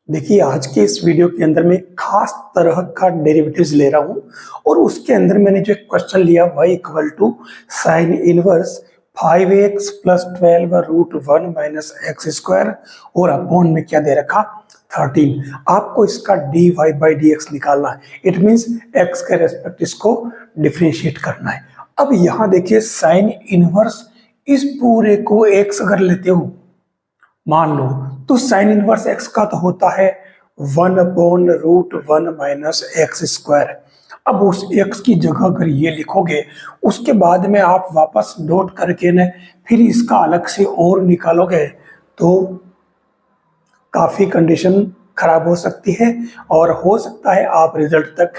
देखिए, आज के इस वीडियो के अंदर मैं एक खास तरह का डेरिवेटिव्स ले रहा हूं और उसके अंदर मैंने जो एक क्वेश्चन लिया y equal to sine inverse 5x plus 12 root 1 minus x square और अपॉन में क्या दे रखा 13। आपको इसका dy बाई डी एक्स निकालना है। इट मीन्स x के रेस्पेक्ट इसको डिफ्रेंशिएट करना है। अब यहाँ देखिए, साइन इनवर्स इस पूरे को x अगर लेते हो मान लो, तो साइन इनवर्स एक्स का तो होता है 1/√1 माइनस एक्स स्क्वायर। अब उस एक्स की जगह अगर ये लिखोगे, उसके बाद में आप वापस डॉट करके न फिर इसका अलग से और निकालोगे तो काफ़ी कंडीशन खराब हो सकती है और हो सकता है आप रिजल्ट तक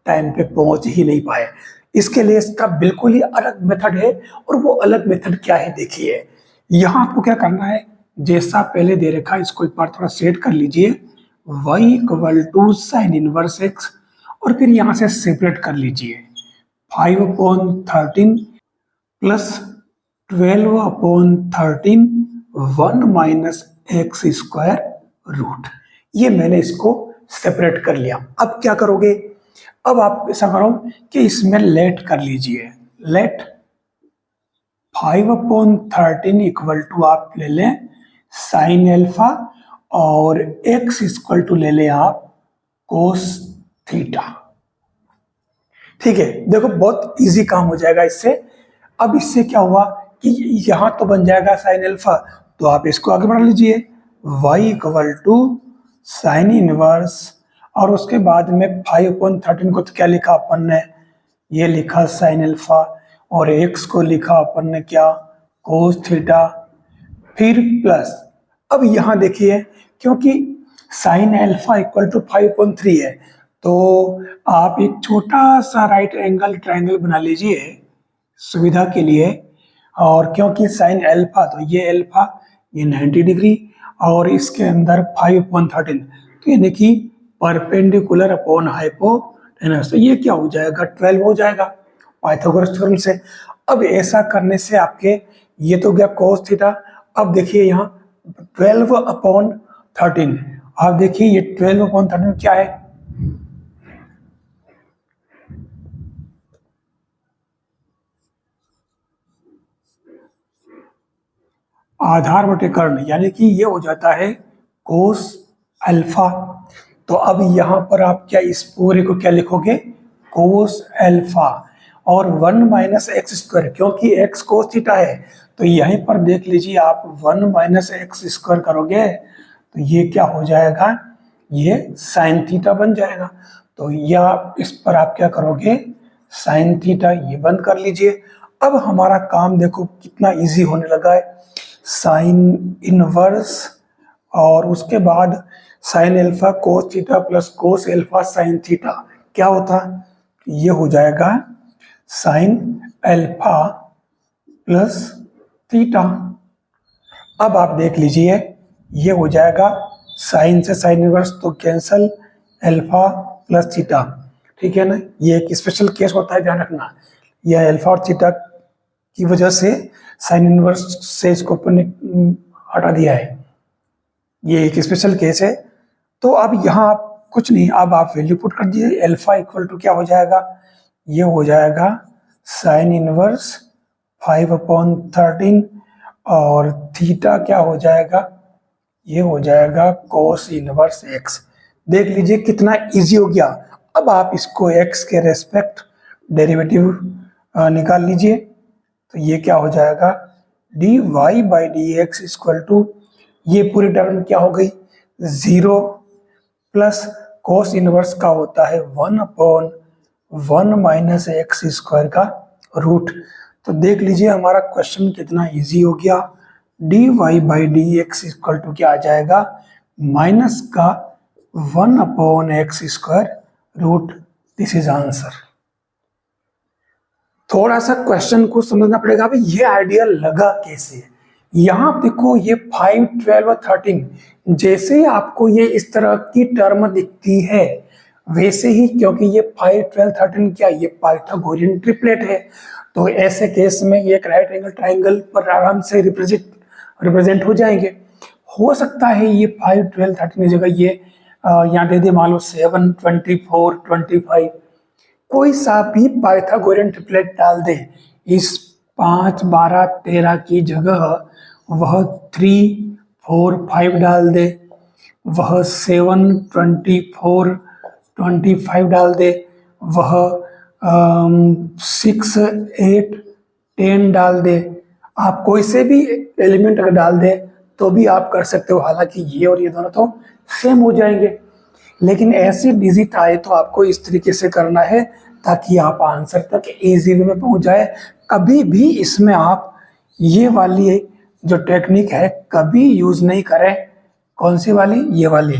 टाइम पे पहुंच ही नहीं पाए। इसके लिए इसका बिल्कुल ही अलग मेथड है और वो अलग मेथड क्या है देखिए। यहाँ आपको क्या करना है, जैसा पहले दे रखा इसको एक बार थोड़ा सेट कर लीजिए, y equal to sine inverse x और फिर यहाँ से सेपरेट कर लीजिए 5/13 plus 12/13 1 minus x square root. ये मैंने इसको सेपरेट कर लिया। अब क्या करोगे, अब आप ऐसा करो कि इसमें लेट कर लीजिए, लेट 5/13 इक्वल टू आप ले लें साइन एल्फा और x इक्वल टू ले लें आप कोस थीटा। ठीक है, देखो बहुत इजी काम हो जाएगा इससे। अब इससे क्या हुआ कि यहां तो बन जाएगा साइन एल्फा, तो आप इसको आगे बढ़ा लीजिए y equal to sine inverse और उसके बाद में 5/13 को तो क्या लिखा अपन ने, ये लिखा साइन एल्फा और x को लिखा अपन ने क्या कोस थीटा, फिर प्लस। अब यहां देखिए, क्योंकि साइन एल्फा इक्वल टू 5/3 है तो आप एक छोटा सा राइट एंगल ट्रायंगल बना लीजिए सुविधा के लिए। और क्योंकि साइन एल्फा तो ये एल्फा ये 90 डिग्री और इसके अंदर 5/13 तो यानी कि परपेंडिकुलर अपॉन हाइपोटेनस, तो ये क्या हो जाएगा 12 हो जाएगा पाइथागोरस थ्योरम से। अब ऐसा करने से आपके ये तो गया कोस थीटा। अब देखिए यहाँ 12/13, अब देखिए ये 12/13 क्या है, आधार बटे कर्ण, यानी कि ये हो जाता है कोस अल्फा। तो अब यहां पर आप क्या इस पूरे को क्या लिखोगे कोस अल्फा और 1 माइनस एक्स स्क्वायर, क्योंकि एक्स कोस थीटा है तो यहीं पर देख लीजिए आप 1 माइनस एक्स स्क्वायर करोगे तो ये क्या हो जाएगा, ये साइन थीटा बन जाएगा। तो या इस पर आप क्या करोगे साइन थीटा, ये बंद कर लीजिए। अब हमारा काम देखो कितना इजी होने लगा है, साइन इनवर्स और उसके बाद sine alpha cos theta plus cos alpha sine theta क्या होता है, ये हो जाएगा साइन एल्फा प्लस थीटा। अब आप देख लीजिए ये हो जाएगा साइन से साइन इनवर्स तो कैंसल, एल्फा प्लस थीटा, ठीक है ना। ये एक स्पेशल केस होता है, ध्यान रखना। यह एल्फा और थीटा की वजह से साइन इनवर्स से इसको अपन ने हटा दिया है, ये एक स्पेशल केस है। तो अब यहाँ आप कुछ नहीं, अब आप वैल्यू पुट कर दीजिए, एल्फा इक्वल टू क्या हो जाएगा, ये हो जाएगा साइन इनवर्स 5/13 और थीटा क्या हो जाएगा, ये हो जाएगा कोस इनवर्स एक्स। देख लीजिए कितना इजी हो गया। अब आप इसको एक्स के रेस्पेक्ट डेरिवेटिव निकाल लीजिए, तो ये क्या हो जाएगा dy by d x equal to, ये पूरी टर्म क्या हो गई 0 प्लस कोस इनवर्स का होता है 1/1 माइनस एक्स स्क्वायर का रूट। तो देख लीजिए हमारा क्वेश्चन कितना इजी हो गया, dy by d x equal to क्या आ जाएगा माइनस का 1/x square root. This is answer. थोड़ा सा क्वेश्चन को समझना पड़ेगा, भाई ये आइडिया लगा कैसे। यहां देखो ये 5, 12 और 13, जैसे ही आपको ये इस तरह की टर्म दिखती है वैसे ही, क्योंकि ये 5, 12, 13 क्या ये पाइथागोरियन ट्रिपलेट है, तो ऐसे केस में ये एक राइट एंगल ट्राइंगल पर आराम से रिप्रेजेंट हो जाएंगे। हो सकता है ये 5, 12, 13 की जगह ये यहाँ दे दे मान लो 7, 24, 25, कोई सा भी पाइथागोरियन ट्रिपलेट डाल दे इस 5, 12, 13 की जगह वह 3, 4, 5 डाल दे, वह 7, 24, 25 डाल दे, वह 6, 8, 10 डाल दे। आप कोई से भी एलिमेंट अगर डाल दे तो भी आप कर सकते हो, हालांकि ये और ये दोनों तो सेम हो जाएंगे, लेकिन ऐसे डिजिट आए तो आपको इस तरीके से करना है ताकि आप आंसर तक इजी वे में पहुंच जाए। कभी भी इसमें आप ये वाली जो टेक्निक है कभी यूज नहीं करें। कौन सी वाली? ये वाली,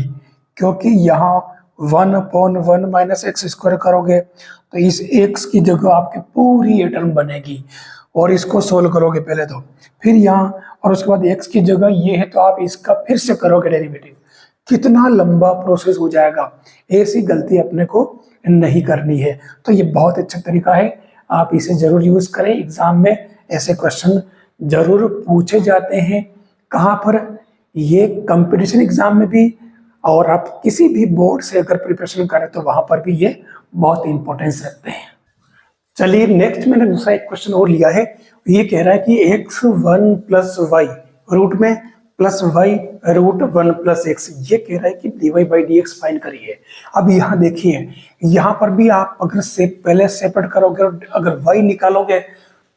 क्योंकि यहाँ 1/1 माइनस एक्स स्क्वायर करोगे तो इस एक्स की जगह आपकी पूरी ये टर्म बनेगी, और इसको सोल्व करोगे पहले तो, फिर यहाँ, और उसके बाद एक्स की जगह ये है तो आप इसका फिर से करोगे डेरिवेटिव, कितना लंबा प्रोसेस हो जाएगा। ऐसी गलती अपने को नहीं करनी है। तो ये बहुत अच्छा तरीका है, आप इसे जरूर यूज करें। एग्जाम में ऐसे क्वेश्चन जरूर पूछे जाते हैं। कहाँ पर? ये कंपटीशन एग्जाम में भी, और आप किसी भी बोर्ड से अगर प्रिपरेशन करें तो वहां पर भी ये बहुत इंपॉर्टेंस रखते हैं। चलिए नेक्स्ट मैंने दूसरा एक क्वेश्चन और लिया है। ये कह रहा है कि x1 प्लस वाई रूट में plus y root 1 plus x, ये कह रहा है कि dy by d x find करिए। अब यहाँ देखिए, यहाँ पर भी आप अगर पहले सेपरेट करोगे और अगर y निकालोगे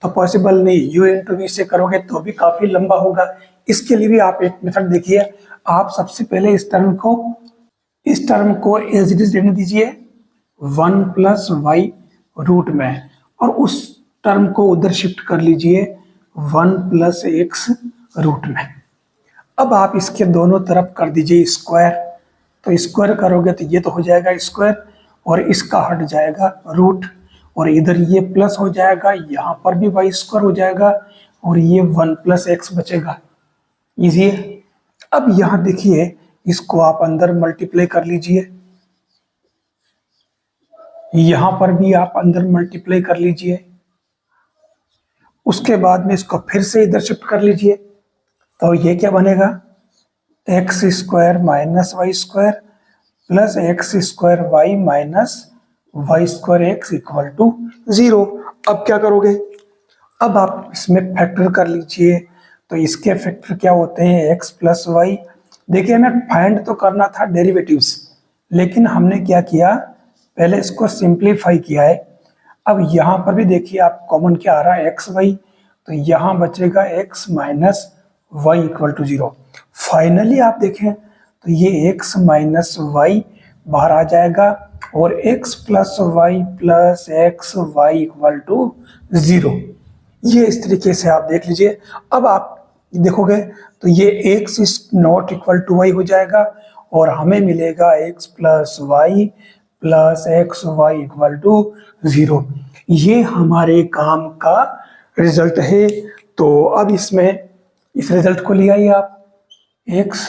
तो पॉसिबल नहीं, u इंटू वी से करोगे तो भी काफी लंबा होगा। इसके लिए भी आप एक मेथड देखिए, आप सबसे पहले इस टर्म को एज इट इज रहने दीजिए 1 प्लस वाई रूट में, और उस टर्म को उधर शिफ्ट कर लीजिए 1 प्लस एक्स रूट में। अब आप इसके दोनों तरफ कर दीजिए स्क्वायर, तो स्क्वायर करोगे तो ये तो हो जाएगा स्क्वायर, और इसका हट जाएगा रूट, और इधर ये प्लस हो जाएगा, यहाँ पर भी वाई स्क्वायर हो जाएगा, और ये 1 प्लस एक्स बचेगा। इजी है। अब यहाँ देखिए, इसको आप अंदर मल्टीप्लाई कर लीजिए, यहां पर भी आप अंदर मल्टीप्लाई कर लीजिए, उसके बाद में इसको फिर से इधर शिफ्ट कर लीजिए, तो ये क्या बनेगा? X square minus y square plus x square y minus y square x equal to 0। अब क्या करोगे? अब आप इसमें फैक्टर कर लीजिए, तो इसके फैक्टर क्या होते हैं? X plus y. देखिए, हमें फाइंड तो करना था डेरिवेटिव्स, लेकिन हमने क्या किया, पहले इसको सिंप्लीफाई किया है। अब यहाँ पर भी देखिए, आप कॉमन क्या आ रहा है? एक्स वाई, तो यहाँ बचेगा x minus y equal to 0। Finally आप देखें तो ये एक्स माइनस वाई बाहर आ जाएगा, और x plus y plus x y equal to 0। ये इस तरीके से आप देख लीजिए। अब आप देखोगे तो ये x is not equal to y हो जाएगा, और हमें मिलेगा x plus y plus x y equal to 0। ये हमारे काम का रिजल्ट है। तो अब इसमें इस रिजल्ट को ले आइए आप, x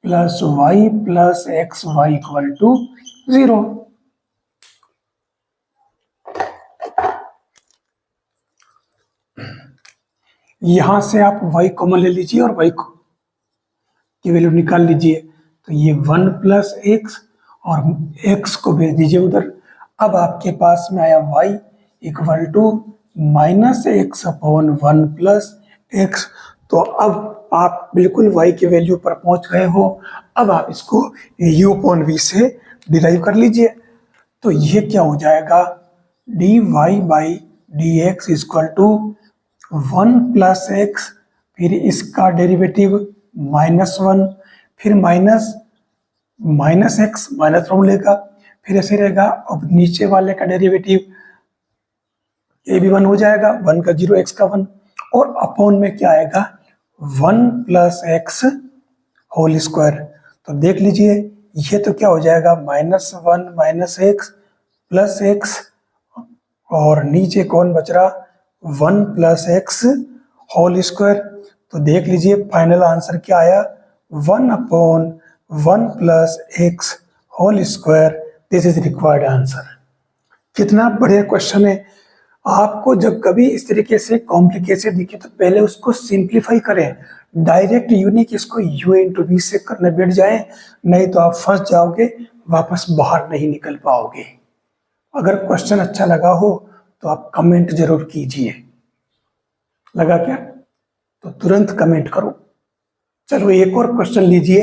plus y plus x y equal to 0। यहां से आप y कॉमन ले लीजिए और y की वैल्यू निकाल लीजिए, तो ये 1 प्लस एक्स, और x को भेज दीजिए उधर। अब आपके पास में आया y equal to minus x upon 1 plus x. तो अब आप बिल्कुल y की वैल्यू पर पहुंच गए हो। अब आप इसको u अपॉन v से डिराइव कर लीजिए, तो ये क्या हो जाएगा? dy by d x equal to 1 plus x, फिर इसका डेरिवेटिव -1, फिर माइनस एक्स माइनस फॉर्म लेगा, फिर ऐसे रहेगा। अब नीचे वाले का डेरिवेटिव ये भी 1 हो जाएगा, 1 का 0 एक्स का 1, और अपॉन में क्या आएगा? 1 प्लस एक्स होल स्क्वायर। तो देख लीजिए, ये तो क्या हो जाएगा? -1 माइनस एक्स प्लस एक्स, और नीचे कौन बच रहा? 1 प्लस एक्स होल स्क्वायर। तो देख लीजिए फाइनल आंसर क्या आया? 1 upon 1 plus x whole square. This is required answer. कितना बढ़िया क्वेश्चन है। आपको जब कभी इस तरीके से कॉम्प्लिकेशन दिखे तो पहले उसको सिंप्लीफाई करें, डायरेक्ट यूनिक इसको u इंटू वी से करने बैठ जाए, नहीं तो आप फंस जाओगे, वापस बाहर नहीं निकल पाओगे। अगर क्वेश्चन अच्छा लगा हो तो आप कमेंट जरूर कीजिए। लगा क्या? तो तुरंत कमेंट करो। चलो एक और क्वेश्चन लीजिए।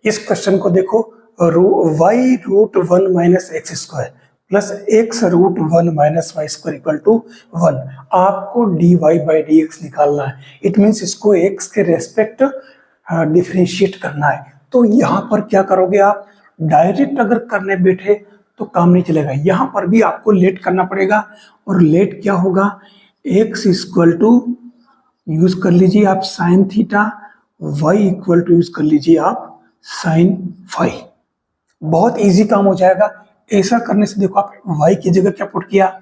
इस क्वेश्चन को देखो, y root 1 minus x square plus x root 1 minus y square equal to 1। आपको d y by d x निकालना है। इट मीन्स इसको एक्स के रेस्पेक्ट डिफ्रेंशिएट करना है। तो यहाँ पर क्या करोगे आप? डायरेक्ट अगर करने बैठे तो काम नहीं चलेगा, यहाँ पर भी आपको लेट करना पड़ेगा। और लेट क्या होगा? एक्स इक्वल टू यूज कर लीजिए आप sine theta, y equal to use कर लीजिए आप साइन फाई। बहुत इजी काम हो जाएगा। ऐसा करने से देखो, आप y की जगह क्या पुट किया?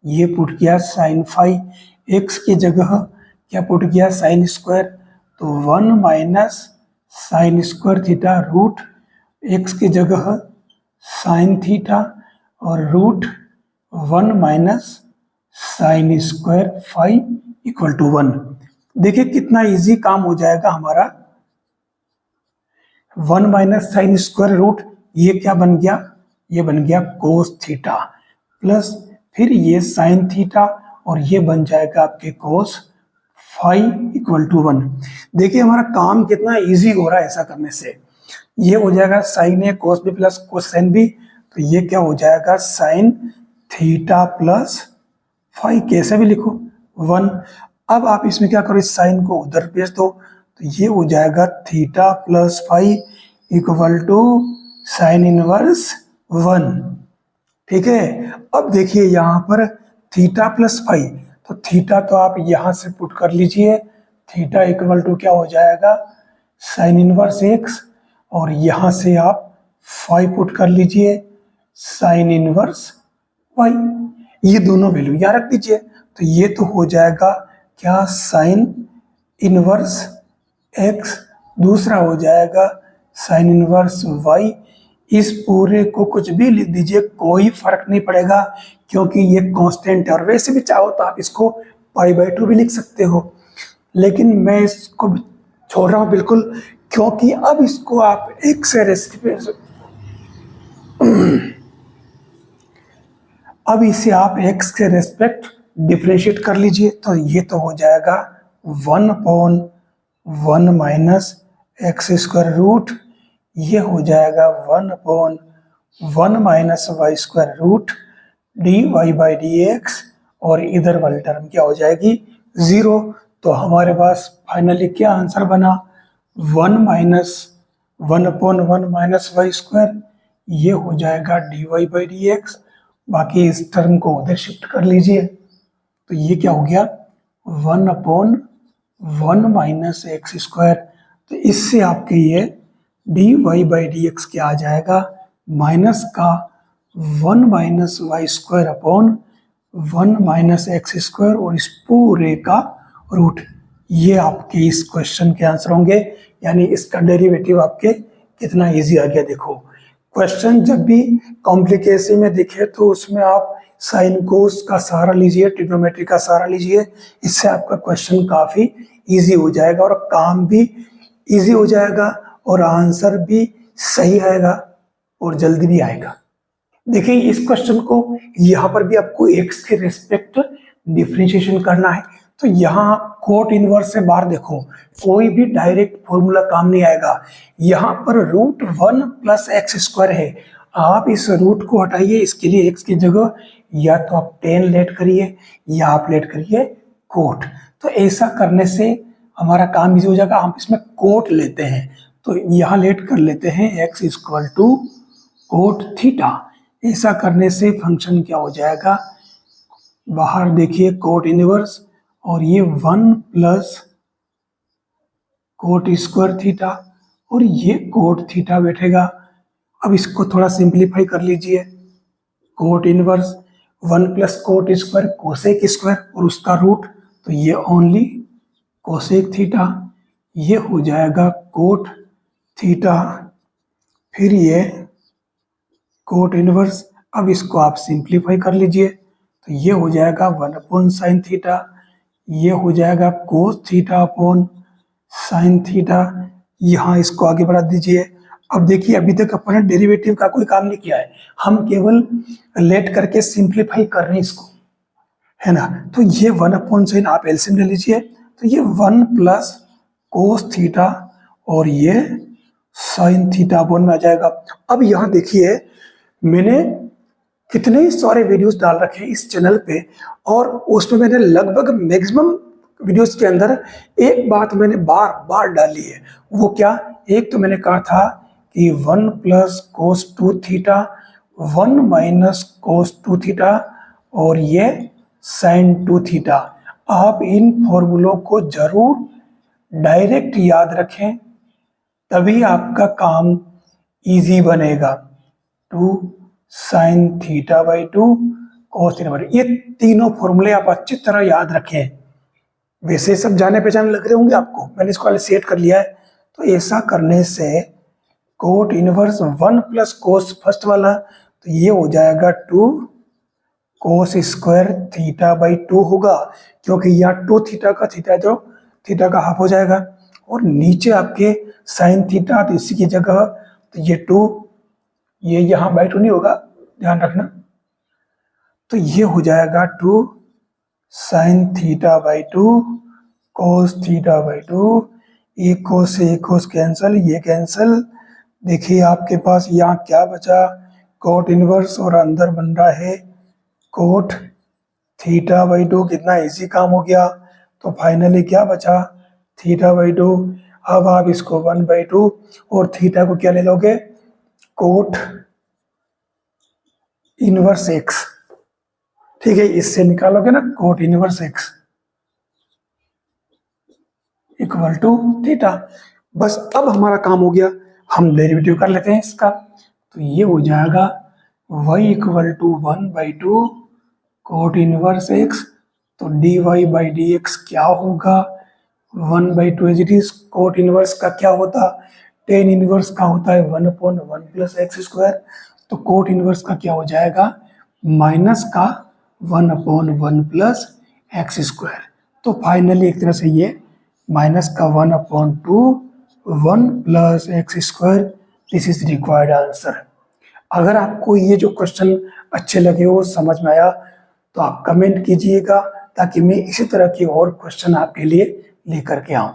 ये पुट किया साइन फाई। x की जगह क्या पुट किया? Sine square. तो 1 minus sine square theta root x की जगह साइन थीटा और root 1 minus sine square phi equal to 1। देखिए कितना इजी काम हो जाएगा हमारा। 1 माइनस साइन स्क्वायर रूट, ये क्या बन गया? ये बन गया कोस थीटा, प्लस फिर ये साइन थीटा और ये बन जाएगा आपके कोस फाई इक्वल टू 1। देखिए हमारा काम कितना इजी हो रहा है ऐसा करने से। ये हो जाएगा sine A cos B plus cos sine B, तो ये क्या हो जाएगा? साइन थीटा प्लस फाई, कैसे भी लिखो 1। अब आप इसमें क्या करो? इस साइन को उधर भेज दो, तो ये हो जाएगा theta plus phi equal to sine inverse 1। ठीक है। अब देखिए यहाँ पर थीटा प्लस फाई, तो थीटा तो आप यहाँ से पुट कर लीजिए। थीटा इक्वल टू क्या हो जाएगा? साइन इनवर्स एक्स, और यहाँ से आप फाई पुट कर लीजिए साइन इनवर्स वाई। ये दोनों वैल्यू यहाँ रख दीजिए, तो ये तो हो जाएगा क्या? साइन इनवर्स एक्स, दूसरा हो जाएगा साइन इनवर्स वाई। इस पूरे को कुछ भी लिख दीजिए, कोई फर्क नहीं पड़ेगा क्योंकि ये कांस्टेंट है। और वैसे भी चाहो तो आप इसको पाई बाई 2 भी लिख सकते हो, लेकिन मैं इसको छोड़ रहा हूं बिल्कुल, क्योंकि अब इसको आप एक से अब इसे आप x के रेस्पेक्ट डिफरेंशिएट कर लीजिए, तो ये तो हो जाएगा 1/1 माइनस एक्स स्क्वायर रूट, ये हो जाएगा 1/1 minus y square root d y by d x, और इधर वाली टर्म क्या हो जाएगी? 0। तो हमारे पास फाइनली क्या आंसर बना? 1/1 माइनस वाई स्क्वायर, ये हो जाएगा d y by d x. बाकी इस टर्म को उधर शिफ्ट कर लीजिए, तो ये क्या हो गया? 1/1 माइनस एक्स स्क्वायर। तो इससे आपके ये d y by d x क्या आ जाएगा? माइनस का 1 minus y square upon 1 minus x square, और इस पूरे का रूट। ये आपके इस क्वेश्चन के आंसर होंगे, यानी इसका डेरिवेटिव आपके कितना इजी आ गया। देखो क्वेश्चन जब भी कॉम्प्लिकेशन में दिखे तो उसमें आप साइन कोस का सहारा लीजिए, ट्रिग्नोमेट्री का सहारा लीजिए। इससे आपका क्वेश्चन काफी इजी हो जाएगा और काम भी इजी हो जाएगा और आंसर भी सही आएगा और जल्दी भी आएगा। देखिए इस क्वेश्चन को यहाँ पर भी आपको एक्स के रेस्पेक्ट डिफरेंशिएशन करना है, तो यहाँ कोट इनवर्स से बाहर देखो, कोई भी डायरेक्ट फॉर्मूला काम नहीं आएगा। यहाँ पर √1 प्लस एक्स स्क्वायर है, आप इस रूट को हटाइए, इसके लिए एक्स की जगह या तो आप tan लेट करिए या आप लेट करिए कोट। तो ऐसा करने से हमारा काम इजी हो जाएगा। हम इसमें कोट लेते हैं, तो यहाँ लेट कर लेते हैं x equal to cot theta. ऐसा करने से फंक्शन क्या हो जाएगा? बाहर देखिए कोट इनवर्स, और ये 1 प्लस कोट स्क्वायर थीटा, और ये कोट थीटा बैठेगा। अब इसको थोड़ा सिंप्लीफाई कर लीजिए। Cot inverse 1 plus coat square cosec square और उसका रूट, तो ये ओनली कोसेक थीटा, ये हो जाएगा कोट थीटा, फिर ये कोट इनवर्स। अब इसको आप सिंप्लीफाई कर लीजिए, तो ये हो जाएगा 1 अपॉन साइन थीटा, ये हो जाएगा cos theta upon sine theta. यहाँ इसको आगे बढ़ा दीजिए। अब देखिए अभी तक अपन ने डेरिवेटिव का कोई काम नहीं किया है, हम केवल लेट करके सिंप्लीफाई कर रहे हैं इसको, है ना। तो ये 1 अपॉन साइन आप एलसीएम ले लीजिए, तो ये 1 प्लस कोस थीटा और ये साइन थीटा अपॉन में आ जाएगा। अब यहाँ देखिए मैंने कितने सारे वीडियोस डाल रखे हैं इस चैनल पे, और उसमें मैंने लगभग मैक्सिमम वीडियोस के अंदर एक बात मैंने बार बार डाली है। वो क्या? एक तो मैंने कहा था कि 1 plus cos 2 theta 1 minus cos 2 theta और ये साइन 2 थीटा। आप इन फॉर्मूलों को जरूर डायरेक्ट याद रखें, तभी आपका काम इजी बनेगा। 2 sine theta by 2 cos theta by 2, ये तीनों फॉर्मूले आप अच्छी तरह याद रखें। वैसे सब जाने पहचाने लग रहे होंगे आपको, मैंने इसको पहले सेट कर लिया है। तो ऐसा करने से cot inverse 1 plus cos first वाला, तो ये हो जाएगा 2 कोस स्क्वायर थीटा बाई 2 होगा, क्योंकि यहाँ 2 थीटा का थीटा जो थीटा का हाफ हो जाएगा, और नीचे आपके साइन थीटा, तो इसी की जगह तो ये 2, ये यहाँ बाई 2 नहीं होगा, ध्यान रखना। तो ये हो जाएगा 2 sine theta by 2 cos theta by 2, एक कोस से एक कोस कैंसल, ये कैंसल। देखिए आपके पास यहाँ क्या बचा? कोट इनवर्स, और अंदर बन रहा है कोट थीटा बाई 2। कितना इजी काम हो गया। तो फाइनली क्या बचा? Theta by 2। अब आप इसको 1 बाई 2 और थीटा को क्या ले लोगे? कोट इनवर्स एक्स, ठीक है, इससे निकालोगे ना cot inverse x equal to theta. बस अब हमारा काम हो गया, हम डेरिवेटिव कर लेते हैं इसका। तो ये हो जाएगा y equal to 1 by 2 cot inverse x. तो dy बाई डी एक्स क्या होगा? 1 by 2 as it is. Cot inverse का क्या होता? टेन इनवर्स का होता है 1 अपॉन 1 प्लस एक्स स्क्वायर। तो कोट इनवर्स का क्या हो जाएगा? माइनस का 1 अपॉन 1 प्लस एक्स स्क्वायर। तो फाइनली एक तरह से ये माइनस का 1 अपॉन 2 1 plus x square, this is required answer. अगर आपको ये जो क्वेश्चन अच्छे लगे हो, समझ में आया, तो आप कमेंट कीजिएगा, ताकि मैं इसी तरह के और क्वेश्चन आपके लिए लेकर के आऊँ।